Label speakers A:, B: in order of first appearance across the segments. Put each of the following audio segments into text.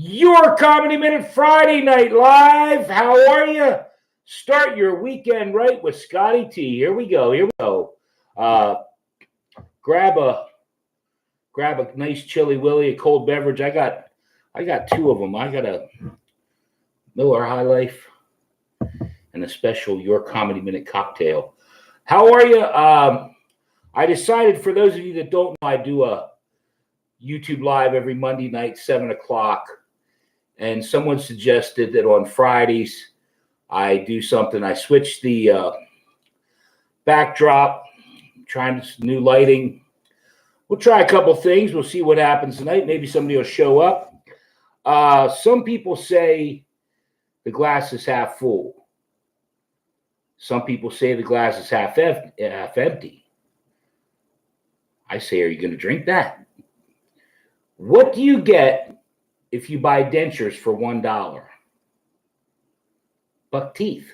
A: Your Comedy Minute Friday Night Live. How are you? Start your weekend right with Scotty T. Here we go. Grab a nice chili willy, a cold beverage. I got two of them. I got a Miller High Life and a special Your Comedy Minute cocktail. How are you? I decided, for those of you that don't know, I do a YouTube Live every Monday night, 7 o'clock. And someone suggested that on Fridays I do something. I switched the backdrop, trying new lighting. We'll try a couple things. We'll see what happens tonight. Maybe somebody will show up. Some people say the glass is half full. Some people say the glass is half empty. I say, are you going to drink that? What do you get if you buy dentures for $1? Buck teeth.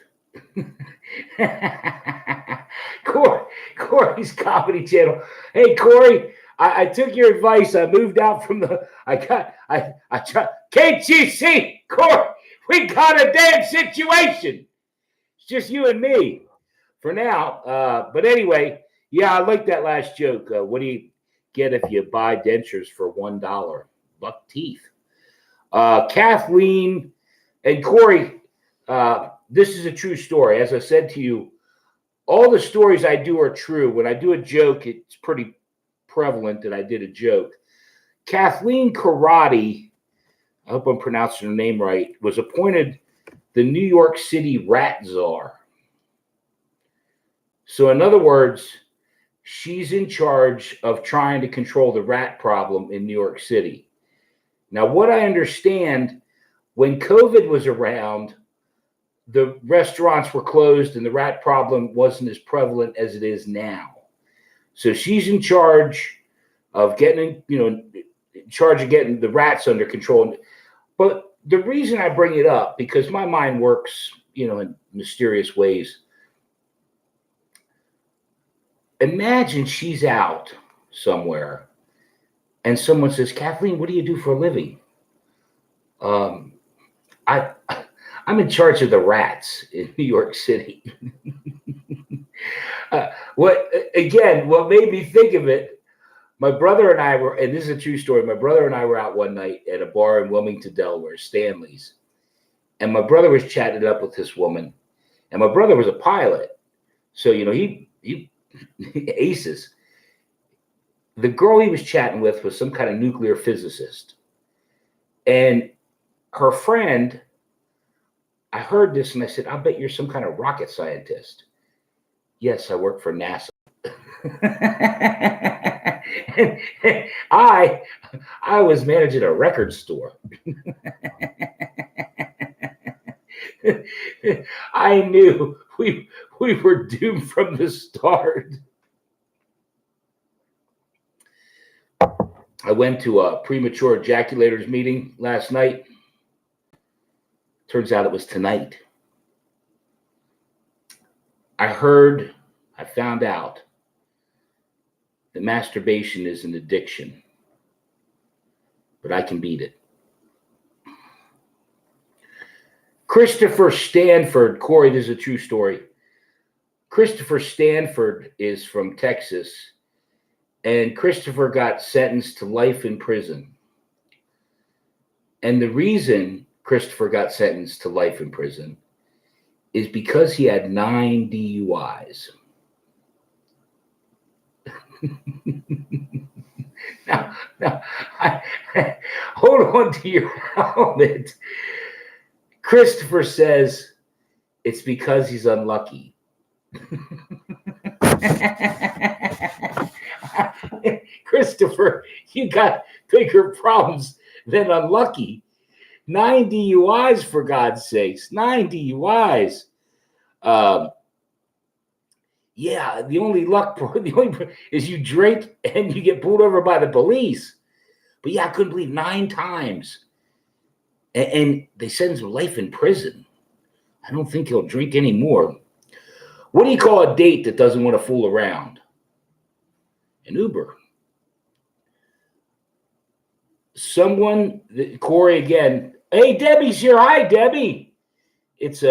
A: Corey's Comedy Channel. Hey, Corey, I took your advice. I moved out from the. I tried. Can't you see, Corey? We got a damn situation. It's just you and me for now. But anyway, yeah, I like that last joke. What do you get if you buy dentures for $1? Buck teeth. Kathleen and Corey, this is a true story. As I said to you, all the stories I do are true. When I do a joke, it's pretty prevalent that I did a joke. Kathleen Karate, I hope I'm pronouncing her name right, was appointed the New York City rat czar. So in other words, she's in charge of trying to control the rat problem in New York City. Now, what I understand, when COVID was around, the restaurants were closed and the rat problem wasn't as prevalent as it is now. So she's in charge of getting the rats under control. But the reason I bring it up, because my mind works, in mysterious ways. Imagine she's out somewhere and someone says, Kathleen, what do you do for a living? I'm in charge of the rats in New York City. What made me think of it, my brother and I were, and this is a true story, my brother and I were out one night at a bar in Wilmington, Delaware, Stanley's. And my brother was chatting it up with this woman. And my brother was a pilot. So, he aces. The girl he was chatting with was some kind of nuclear physicist. And her friend, I heard this and I said, I bet you're some kind of rocket scientist. Yes, I work for NASA. and I was managing a record store. I knew we were doomed from the start. I went to a premature ejaculators meeting last night. Turns out it was tonight. I found out that masturbation is an addiction, but I can beat it. Christopher Stanford, Corey, this is a true story. Christopher Stanford is from Texas, and Christopher got sentenced to life in prison. And the reason Christopher got sentenced to life in prison is because he had 9 DUIs. Now, hold on to your helmet. Christopher says it's because he's unlucky. Christopher, you got bigger problems than unlucky. 9 DUIs, for God's sakes. 9 DUIs. Yeah, the only is you drink and you get pulled over by the police. But yeah, I couldn't believe 9 times. And they sentence him life in prison. I don't think he'll drink anymore. What do you call a date that doesn't want to fool around? An Uber. Corey again. Hey, Debbie's here. Hi, Debbie. It's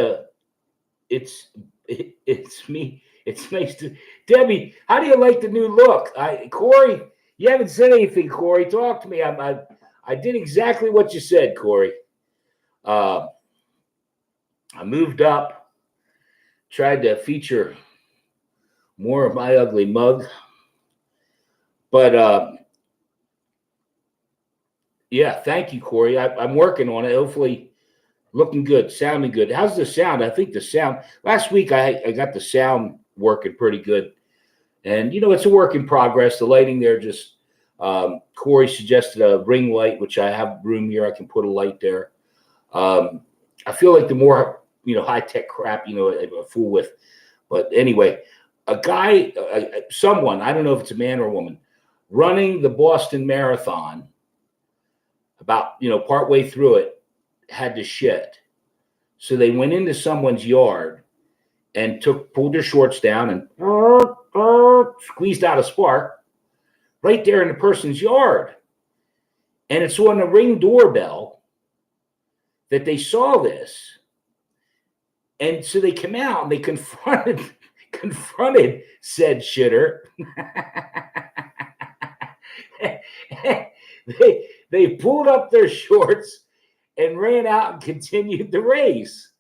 A: me. It's nice to Debbie. How do you like the new look? Corey, you haven't said anything. Corey, talk to me. I did exactly what you said, Corey. I moved up, tried to feature more of my ugly mug, but yeah, thank you, Corey. I'm working on it. Hopefully, looking good, sounding good. How's the sound? I think the sound last week I got the sound working pretty good, and it's a work in progress. The lighting there just Corey suggested a ring light, which I have room here. I can put a light there. I feel like the more high tech crap I'm a fool with, but anyway, a guy, someone, I don't know if it's a man or a woman, running the Boston Marathon. About partway through it, had to shit, so they went into someone's yard and pulled their shorts down and squeezed out a spark right there in the person's yard, and it's on the Ring doorbell that they saw this, and so they came out and they confronted said shitter. They pulled up their shorts and ran out and continued the race.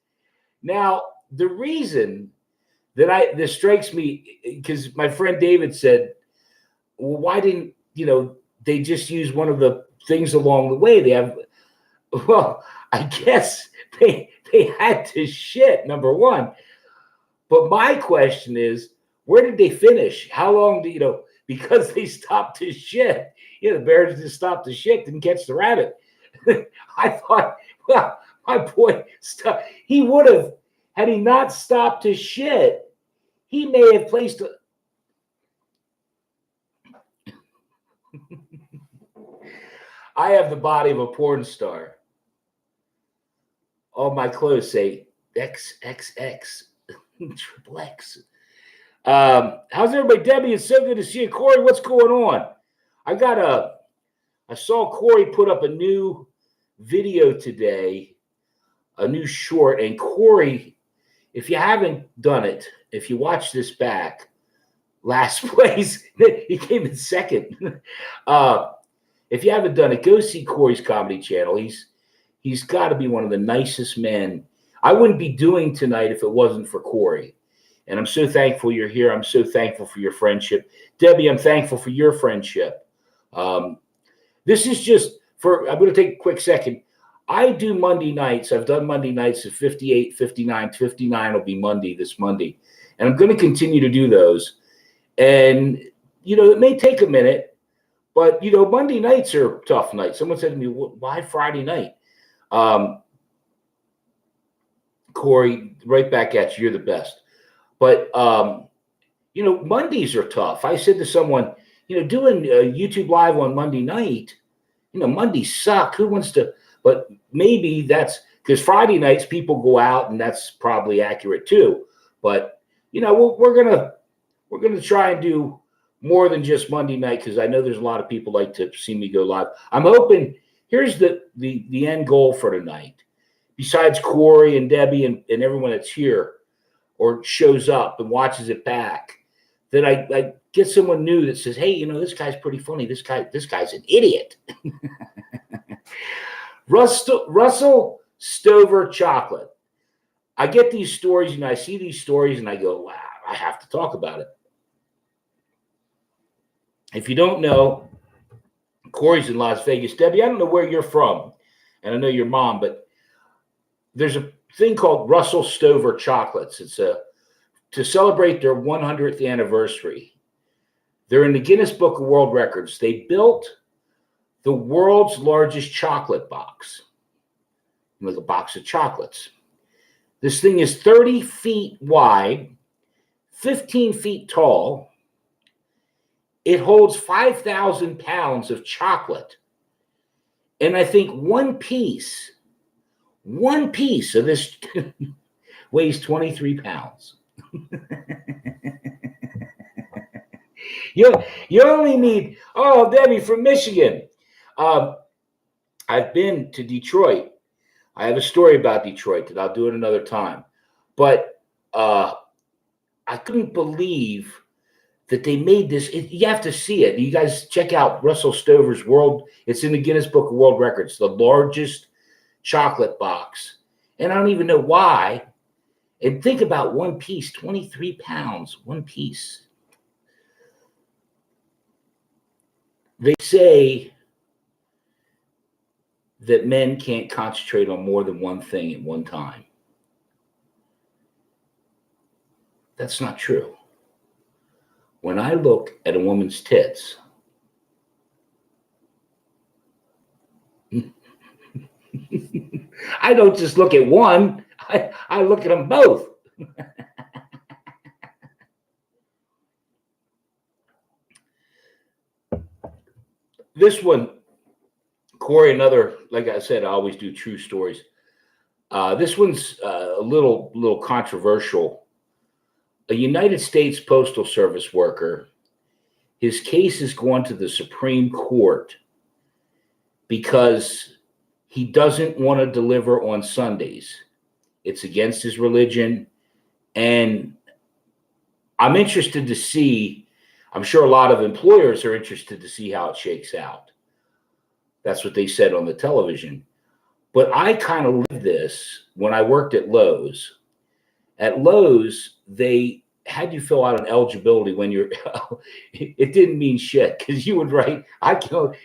A: Now, the reason that this strikes me, because my friend David said, well, why didn't they just use one of the things along the way? They have, well, I guess they had to shit, number one. But my question is, where did they finish? How long because they stopped to shit. The bears just stopped to shit, didn't catch the rabbit. I thought, well, my boy, he would have, had he not stopped to shit, he may have placed a. I have the body of a porn star. All my clothes say XXX, triple X. How's everybody? Debbie, it's so good to see you. Corey, what's going on? I saw Corey put up a new video today, a new short. And Corey, if you haven't done it, if you watch this back, last place, he came in second. If you haven't done it, go see Corey's comedy channel. He's got to be one of the nicest men. I wouldn't be doing tonight if it wasn't for Corey. And I'm so thankful you're here. I'm so thankful for your friendship. Debbie, I'm thankful for your friendship. This is just I'm going to take a quick second. I do Monday nights. I've done Monday nights at 58, 59. 59 will be this Monday. And I'm going to continue to do those. And, it may take a minute, but, Monday nights are tough nights. Someone said to me, why Friday night? Corey, right back at you. You're the best. But, Mondays are tough. I said to someone, doing YouTube Live on Monday night, Mondays suck. Who wants to? But maybe that's because Friday nights people go out, and that's probably accurate too. But, we're gonna try and do more than just Monday night, because I know there's a lot of people like to see me go live. I'm hoping, here's the end goal for tonight. Besides Corey and Debbie and everyone that's here or shows up and watches it back, that I get someone new that says, hey, this guy's pretty funny. This guy's an idiot. Russell Stover chocolate. I get these stories and I see these stories and I go, wow, I have to talk about it. If you don't know, Corey's in Las Vegas. Debbie, I don't know where you're from, and I know your mom, but there's a thing called Russell Stover chocolates. It's to celebrate their 100th anniversary. They're in the Guinness Book of World Records. They built the world's largest chocolate box, like a box of chocolates. This thing is 30 feet wide, 15 feet tall. It holds 5,000 pounds of chocolate. And I think one piece of this weighs 23 pounds. You only need, Debbie from Michigan. I've been to Detroit. I have a story about Detroit that I'll do it another time. But I couldn't believe that they made this. You have to see it. You guys check out Russell Stover's World. It's in the Guinness Book of World Records, the largest chocolate box. And I don't even know why. And think about one piece, 23 pounds, one piece. They say that men can't concentrate on more than one thing at one time. That's not true. When I look at a woman's tits, I don't just look at one, I look at them both. This one, Corey, another, like I said, I always do true stories. This one's a little controversial. A United States Postal Service worker, his case is going to the Supreme Court because he doesn't want to deliver on Sundays. It's against his religion. And I'm interested to see, I'm sure a lot of employers are interested to see how it shakes out. That's what they said on the television. But I kind of lived this when I worked at Lowe's. At Lowe's, they had you fill out an eligibility when you're, it didn't mean shit because you would write,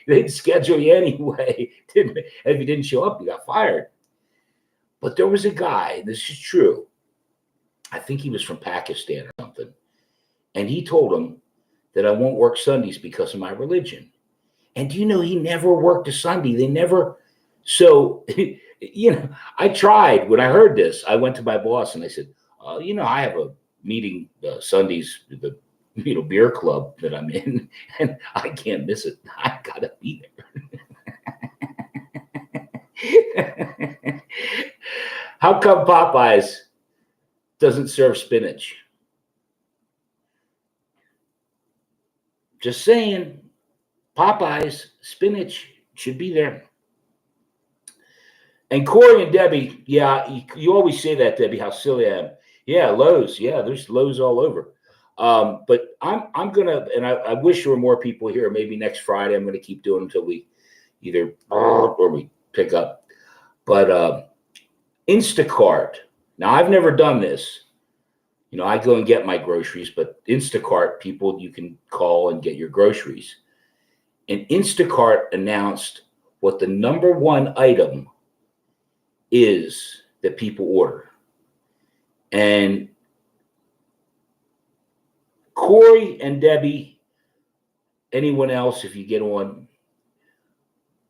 A: they'd schedule you anyway. And if you didn't show up, you got fired. But there was a guy, this is true, I think he was from Pakistan or something, and he told him that I won't work Sundays because of my religion. And do you know he never worked a Sunday? They never. So, I tried. When I heard this, I went to my boss and I said, I have a meeting Sundays, the beer club that I'm in, and I can't miss it. I gotta be there. How come Popeyes doesn't serve spinach? Just saying, Popeyes, spinach should be there. And Corey and Debbie, yeah, you always say that, Debbie, how silly I am. Yeah, Lowe's. Yeah, there's Lowe's all over. But I'm gonna, and I wish there were more people here. Maybe next Friday I'm gonna keep doing until we either or we pick up. But Instacart. Now I've never done this. I go and get my groceries, but Instacart people you can call and get your groceries. And Instacart announced what the number one item is that people order. And Corey and Debbie, anyone else, if you get on,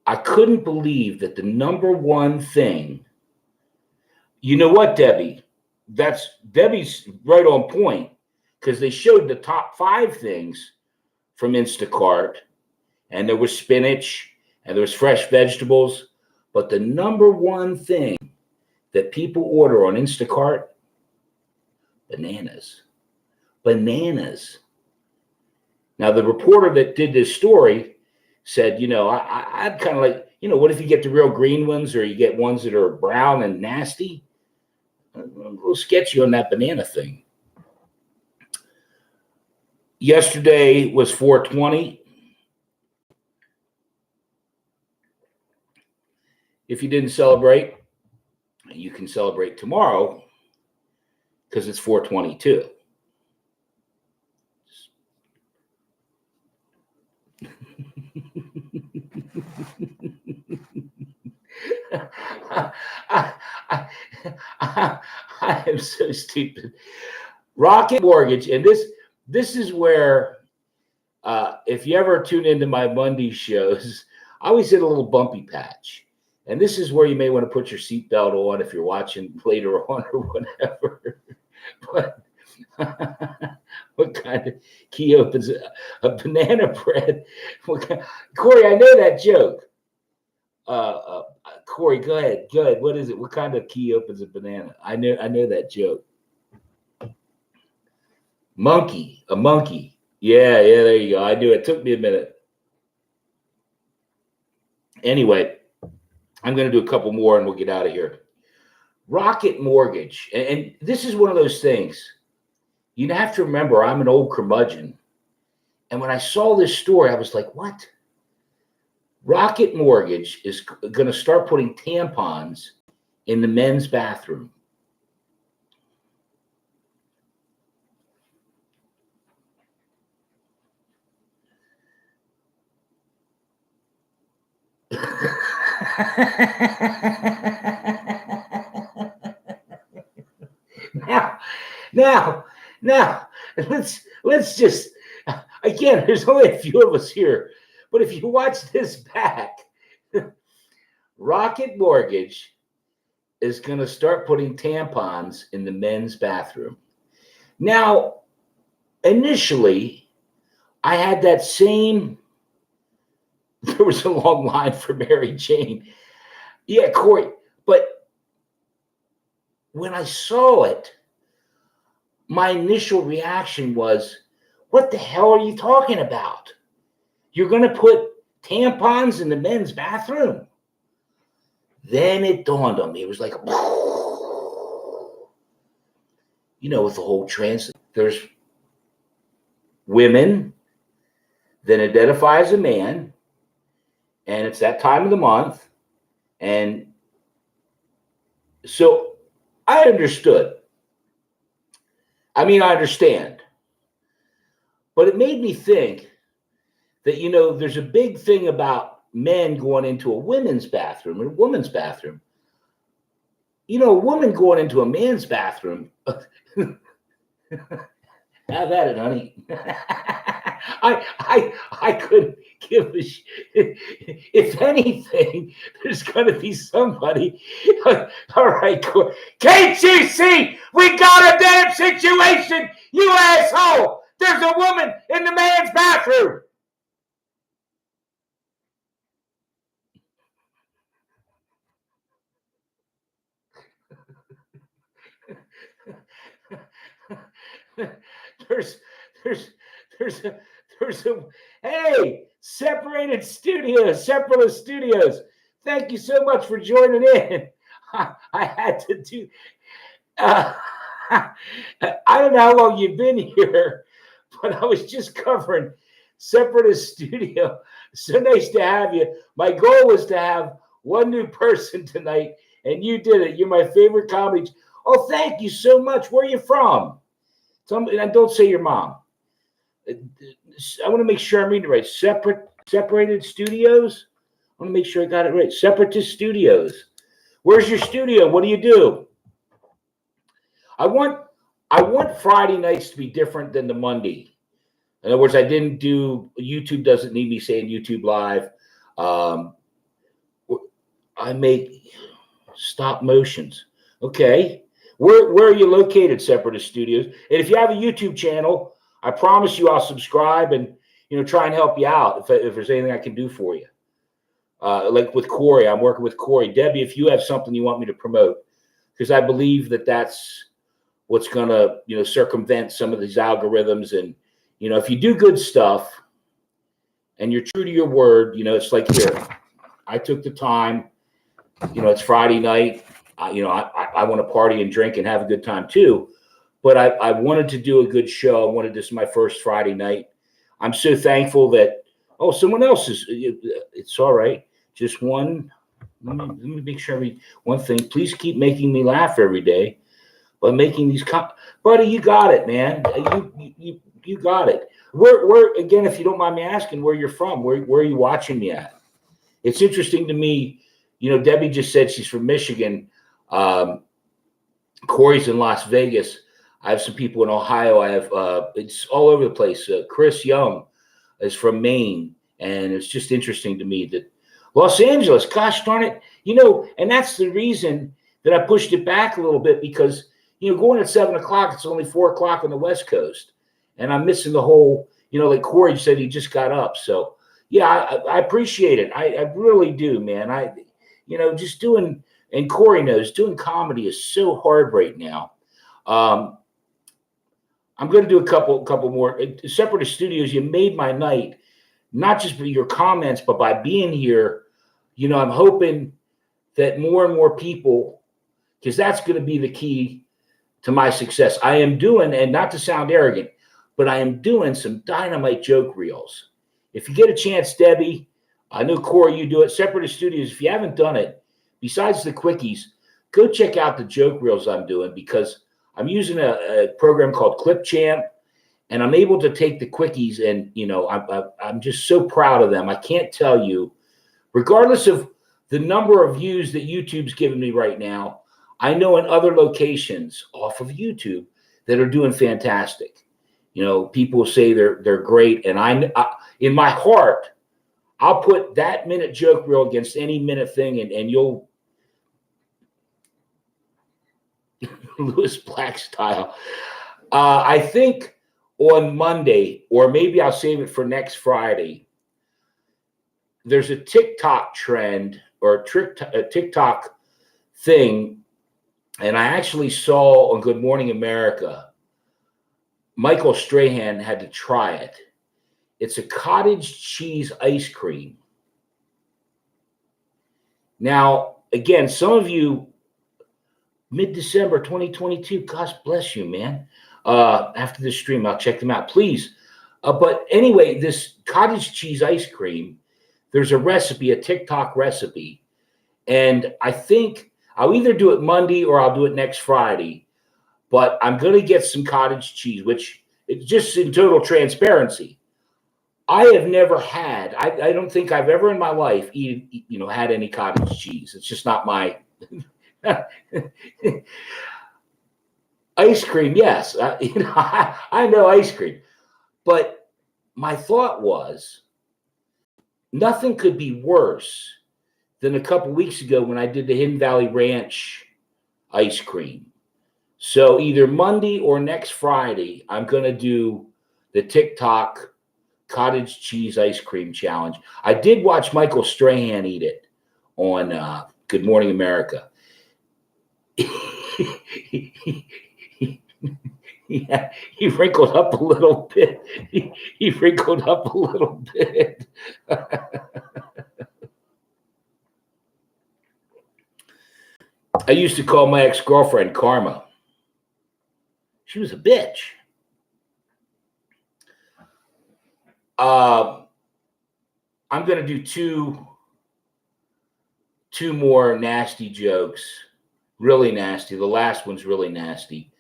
A: I couldn't believe that the number one thing, you know what, Debbie? Debbie's right on point because they showed the top 5 things from Instacart, and there was spinach and there was fresh vegetables. But the number one thing that people order on Instacart, bananas. Bananas. Now, the reporter that did this story said, I'd kind of like, what if you get the real green ones or you get ones that are brown and nasty? A little sketchy on that banana thing. Yesterday was 420. If you didn't celebrate, you can celebrate tomorrow because it's 422. I am so stupid. Rocket Mortgage, and this is where, if you ever tune into my Monday shows, I always hit a little bumpy patch. And this is where you may want to put your seatbelt on if you're watching later on or whatever. But what kind of key opens a banana bread? Corey, I know that joke. Corey, go ahead. What is it? What kind of key opens a banana? I know that joke. A monkey. Yeah, there you go. I knew it. Took me a minute. Anyway, I'm going to do a couple more and we'll get out of here. Rocket Mortgage. And this is one of those things. You have to remember, I'm an old curmudgeon. And when I saw this story, I was like, what? Rocket Mortgage is going to start putting tampons in the men's bathroom. Now, let's just, again, there's only a few of us here, but if you watch this back, Rocket Mortgage is going to start putting tampons in the men's bathroom. Now, initially, I had that same, there was a long line for Mary Jane. Yeah, Corey, but when I saw it, my initial reaction was, what the hell are you talking about? You're going to put tampons in the men's bathroom? Then it dawned on me. It was like, you know, with the whole trans, there's women that identify as a man, and it's that time of the month. And so I understood. I mean, I understand. But it made me think that, you know, there's a big thing about men going into a women's bathroom and a woman's bathroom. You know, a woman going into a man's bathroom. Have at it, honey. I couldn't give a shit. If anything, there's going to be somebody. All right, KGC, we got a damn situation, you asshole. There's a woman in the man's bathroom. There's a hey, Separate Studios. Thank you so much for joining in. I had to do. I don't know how long you've been here, but I was just covering Separatist Studio. So nice to have you. My goal was to have one new person tonight, and you did it. You're my favorite comedy. Oh, thank you so much. Where are you from? And don't say your mom. I want to make sure I'm reading it right. Separated Studios. I want to make sure I got it right. Separatist Studios. Where's your studio? What do you do? I want Friday nights to be different than the Monday. In other words, YouTube doesn't need me saying YouTube Live. I make stop motions. Okay. Where are you located, Separatist Studios? And if you have a YouTube channel, I promise you I'll subscribe and, you know, try and help you out if there's anything I can do for you. Like with Corey, I'm working with Corey. Debbie, if you have something you want me to promote, because I believe that that's what's going to, you know, circumvent some of these algorithms. And, you know, if you do good stuff and you're true to your word, you know, it's like here, I took the time, you know, it's Friday night. I want to party and drink and have a good time too. But I wanted to do a good show. This is my first Friday night. I'm so thankful that, someone else is, it's all right. Just one, let me make sure one thing. Please keep making me laugh every day by making these, buddy, you got it, man. You got it. Where, again, if you don't mind me asking where you're from, where are you watching me at? It's interesting to me, you know, Debbie just said she's from Michigan. Corey's in Las Vegas. I have some people in Ohio. I have it's all over the place. Chris Young is from Maine, and it's just interesting to me that Los Angeles, gosh darn it, you know, and that's the reason that I pushed it back a little bit because, you know, going at 7 o'clock, it's only 4 o'clock on the West Coast, and I'm missing the whole, you know, like Corey said, he just got up. So yeah, I appreciate it. I really do, man. You know, just doing, and Corey knows, doing comedy is so hard right now. I'm going to do a couple more. Separatist Studios, you made my night, not just by your comments, but by being here. You know, I'm hoping that more and more people, because that's going to be the key to my success. I am doing, and not to sound arrogant, but I am doing some dynamite joke reels. If you get a chance, Debbie, I know Corey, you do it. Separate Studios, if you haven't done it, besides the quickies, go check out the joke reels I'm doing, because I'm using a program called Clipchamp, and I'm able to take the quickies, and I'm just so proud of them. I can't tell you, regardless of the number of views that YouTube's giving me right now, I know in other locations off of YouTube that are doing fantastic. People say they're great, and I in my heart, I'll put that minute joke reel against any minute thing, and you'll Lewis Black style. I think on Monday, or maybe I'll save it for next Friday, there's a TikTok trend or a TikTok thing, and I actually saw on Good Morning America, Michael Strahan had to try it. It's a cottage cheese ice cream. Now, again, some of you, mid-December 2022, gosh bless you, man. After this stream, I'll check them out, please. But anyway, this cottage cheese ice cream, there's a recipe, a TikTok recipe. And I think I'll either do it Monday or I'll do it next Friday. But I'm going to get some cottage cheese, which it's just in total transparency. I have never had, I don't think I've ever in my life had any cottage cheese. It's just not my ice cream. Yes. I know ice cream, but my thought was nothing could be worse than a couple weeks ago when I did the Hidden Valley Ranch ice cream. So either Monday or next Friday, I'm going to do the TikTok cottage cheese ice cream challenge. I did watch Michael Strahan eat it on Good Morning America. Yeah, he wrinkled up a little bit. He wrinkled up a little bit. I used to call my ex-girlfriend Karma. She was a bitch. I'm going to do two more nasty jokes. Really nasty. The last one's really nasty.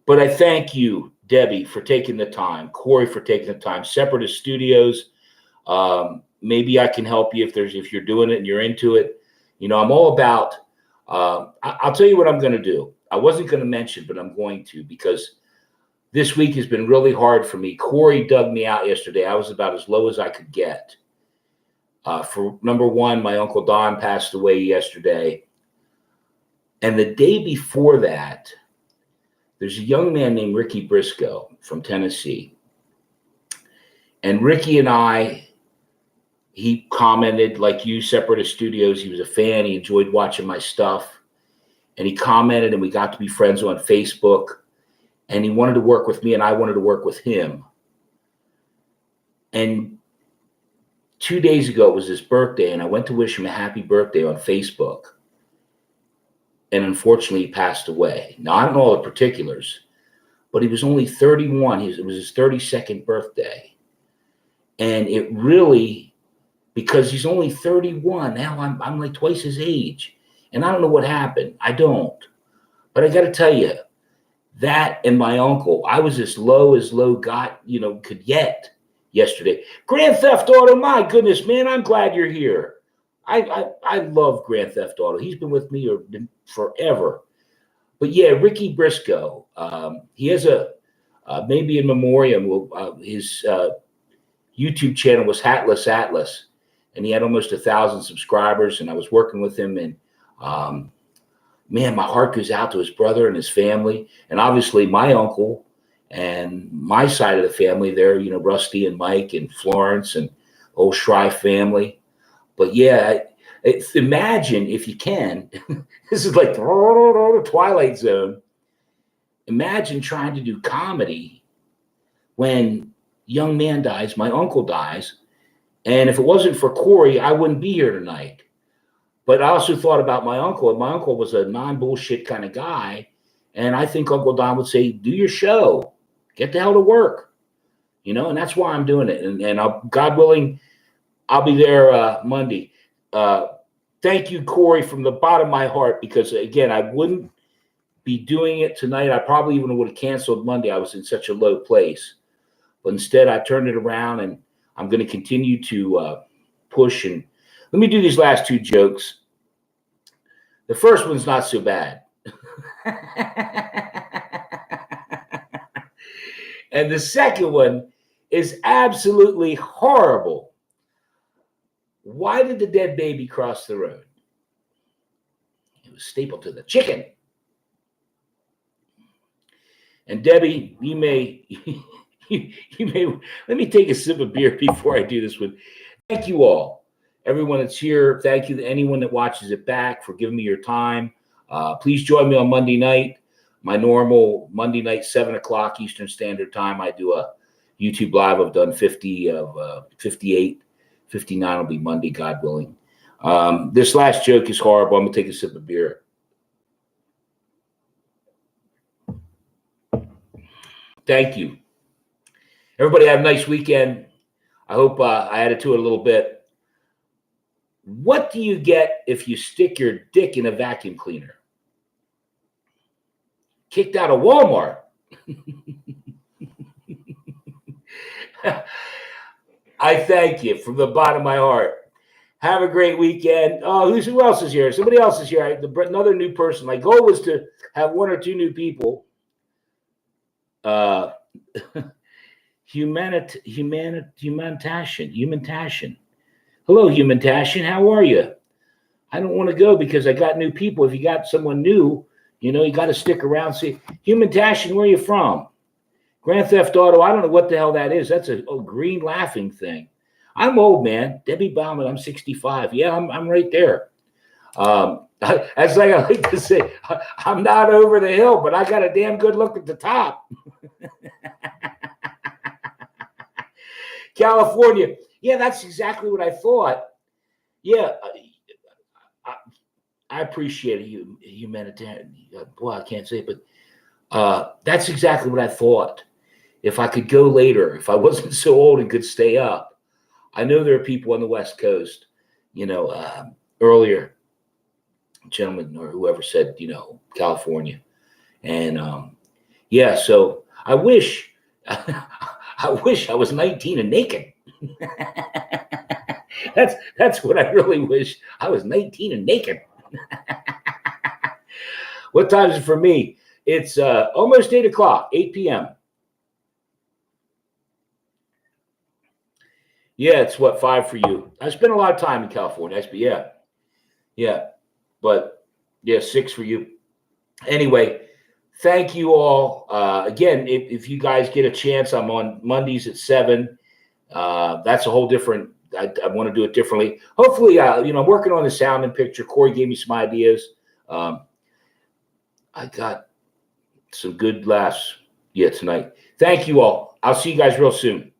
A: But I thank you, Debbie, for taking the time. Corey for taking the time. Separatist Studios. Maybe I can help you if you're doing it and you're into it. I'm all about. I'll tell you what I'm going to do. I wasn't going to mention, but I'm going to, because this week has been really hard for me. Corey dug me out yesterday. I was about as low as I could get. For number one, my Uncle Don passed away yesterday. And the day before that, there's a young man named Ricky Briscoe from Tennessee. And Ricky and he commented, like you, Separatist Studios. He was a fan. He enjoyed watching my stuff. And he commented, and we got to be friends on Facebook. And he wanted to work with me, and I wanted to work with him. And 2 days ago, it was his birthday, and I went to wish him a happy birthday on Facebook. And unfortunately, he passed away. Now, I don't know all the particulars, but he was only 31. It was his 32nd birthday. And it really, because he's only 31, now I'm like twice his age. And I don't know what happened. I don't. But I got to tell you, that and my uncle, I was as low could get yesterday. Grand Theft Auto, my goodness, man, I'm glad you're here. I love Grand Theft Auto. He's been with me forever. But yeah, Ricky Briscoe, he has maybe in memoriam, his YouTube channel was Hatless Atlas, and he had almost 1,000 subscribers, and I was working with him, and man, my heart goes out to his brother and his family, and obviously my uncle and my side of the family there, Rusty and Mike and Florence and old Shry family. But yeah, imagine if you can, this is like the Twilight Zone. Imagine trying to do comedy when young man dies, my uncle dies, and if it wasn't for Corey, I wouldn't be here tonight. But I also thought about my uncle, and my uncle was a non-bullshit kind of guy. And I think Uncle Don would say, do your show, get the hell to work, and that's why I'm doing it. And God willing, I'll be there Monday. Thank you, Corey, from the bottom of my heart, because again, I wouldn't be doing it tonight. I probably even would have canceled Monday. I was in such a low place, but instead I turned it around, and I'm going to continue to push. And let me do these last two jokes. The first one's not so bad. And the second one is absolutely horrible. Why did the dead baby cross the road? It was stapled to the chicken. And Debbie, you may let me take a sip of beer before I do this one. Thank you all. Everyone that's here, thank you to anyone that watches it back for giving me your time. Please join me on Monday night. My normal Monday night, 7 o'clock Eastern Standard Time. I do a YouTube Live. I've done 50 of 58. 59 will be Monday, God willing. This last joke is horrible. I'm going to take a sip of beer. Thank you. Everybody have a nice weekend. I hope I added to it a little bit. What do you get if you stick your dick in a vacuum cleaner? Kicked out of Walmart. I thank you from the bottom of my heart. Have a great weekend. Oh, who else is here? Somebody else is here. Another new person. My goal was to have one or two new people. Humantashion. Hello, Humantashion. How are you? I don't want to go because I got new people. If you got someone new, you got to stick around. See, Humantashion, where are you from? Grand Theft Auto. I don't know what the hell that is. That's a green laughing thing. I'm old, man. Debbie Bauman, I'm 65. Yeah, I'm right there. That's like I like to say, I'm not over the hill, but I got a damn good look at the top. California. Yeah, that's exactly what I thought. Yeah, I appreciate it, humanitarian. Boy, I can't say it, but that's exactly what I thought. If I could go later, if I wasn't so old and could stay up. I know there are people on the West Coast, earlier, gentleman or whoever said, California. And so I wish I was 19 and naked. That's what I really wish. I was 19 and naked. What time is it for me? It's almost 8 o'clock, 8 p.m. Yeah, it's 5 for you. I spent a lot of time in California. Yeah. But 6 for you. Anyway, thank you all. Again, if you guys get a chance, I'm on Mondays at 7. That's a whole different. I want to do it differently. Hopefully, I'm working on the sound and picture. Corey gave me some ideas. I got some good laughs tonight. Thank you all. I'll see you guys real soon.